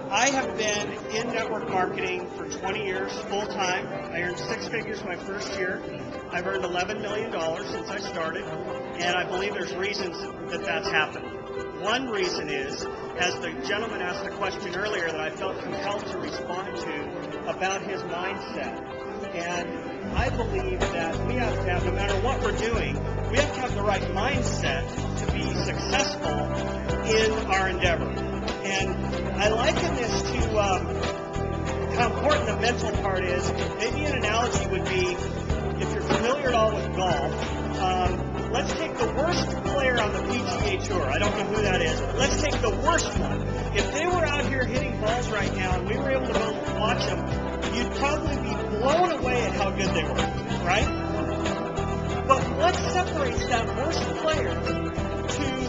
I have been in network marketing for 20 years, full-time. I earned 6 figures my first year. I've earned $11 million since I started, and I believe there's reasons that that's happened. One reason is, as the gentleman asked the question earlier that I felt compelled to respond to about his mindset. And I believe that we have to have, no matter what we're doing, we have to have the right mindset to be successful in our endeavor. And I liken this to how important the mental part is. Maybe an analogy would be, if you're familiar at all with golf, let's take the worst player on the PGA Tour. I don't know who that is, but let's take the worst one. If they were out here hitting balls right now and we were able to go watch them, you'd probably be blown away at how good they were, right? But what separates that worst player to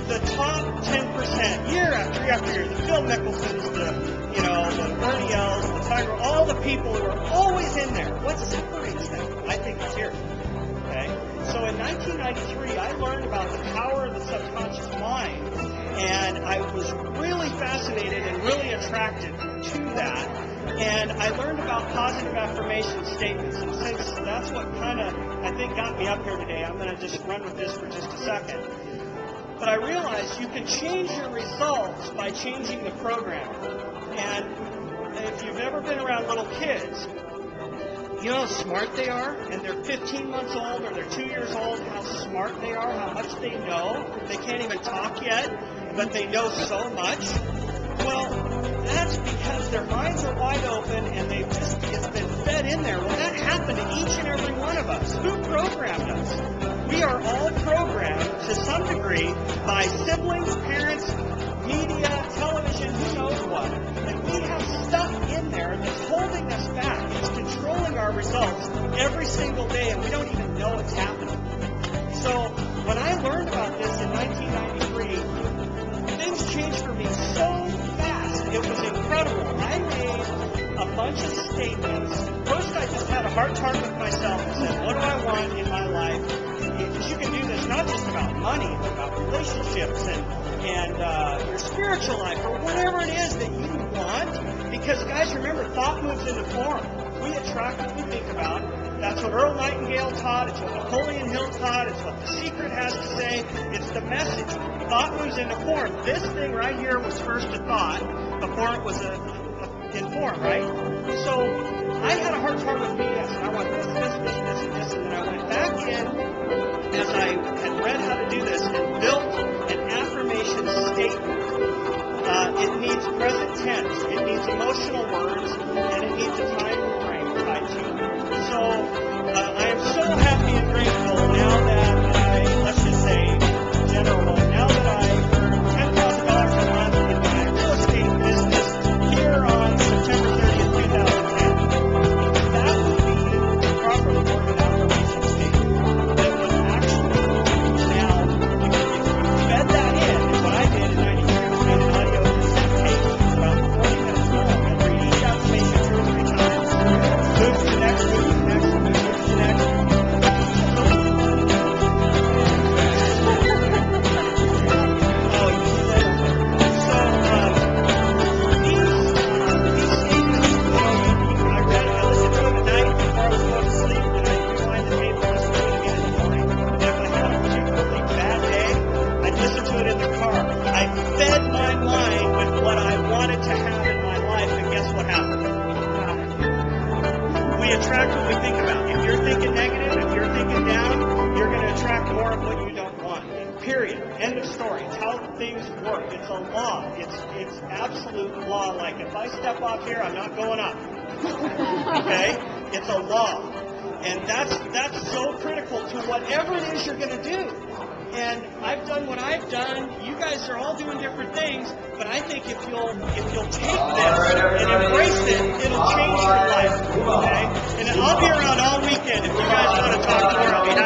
the top 10% year after year? The Phil Mickelsons, the Bernie Els, the Tiger, all the people who are always in there. What separates them? I think it's here. Okay? So in 1993, I learned about the power of the subconscious mind, and I was really fascinated and really attracted to that. And I learned about positive affirmation statements, and since that's what kind of, I think, got me up here today, I'm going to just run with this for just a second. But I realized you can change your results by changing the program. And if you've ever been around little kids, you know how smart they are? And they're 15 months old or they're 2 years old, how smart they are, how much they know. They can't even talk yet, but they know so much. Well, that's because their minds are wide open and it's been fed in there. Well, that happened to each and every one of us. Who programmed us? We are all programmed to some degree by siblings, parents, media, television, who knows what. And we have stuff in there that's holding us back. It's controlling our results every single day, and we don't even know it's happening. So when I learned about this in 1993, things changed for me so fast. It was incredible. I made a bunch of statements. First, I just had a heart-to-heart with myself and said, what do I want in my life? Because you can do this not just about money, but about relationships and your spiritual life, or whatever it is that you want. Because, guys, remember, thought moves into form. We attract what we think about. That's what Earl Nightingale taught. It's what Napoleon Hill taught. It's what The Secret has to say. It's the message. Thought moves into form. This thing right here was first a thought before it was in form, right? So I had a hard-to-heart with me, yes, and I want this, and then I went back in as I had read how to do this and built an affirmation statement. It needs present tense, it needs emotional words, and it needs a time frame tied to it. So I am so happy and grateful now that let's just say, general, now that I earn $10,000 a month in my real estate business here on September 30th, 2010. That would be properly worded affirmation statement that would actually, now, if you fed that in, and what I did in 93 was made an audio cassette tape. It's about 40 minutes long. I'd read each affirmation 2 or 3 times. Move to the next, move to the next, move to the next. We attract what we think about. If you're thinking negative, if you're thinking down, you're going to attract more of what you don't want. Period. End of story. It's how things work. It's a law. It's absolute law. Like if I step off here, I'm not going up. Okay? It's a law. And that's so critical to whatever it is you're going to do. And I've done what I've done. You guys are all doing different things, but I think if you'll take this and embrace it, it'll change your life. Okay? And I'll be around all weekend if you guys want to talk more. I'll be happy.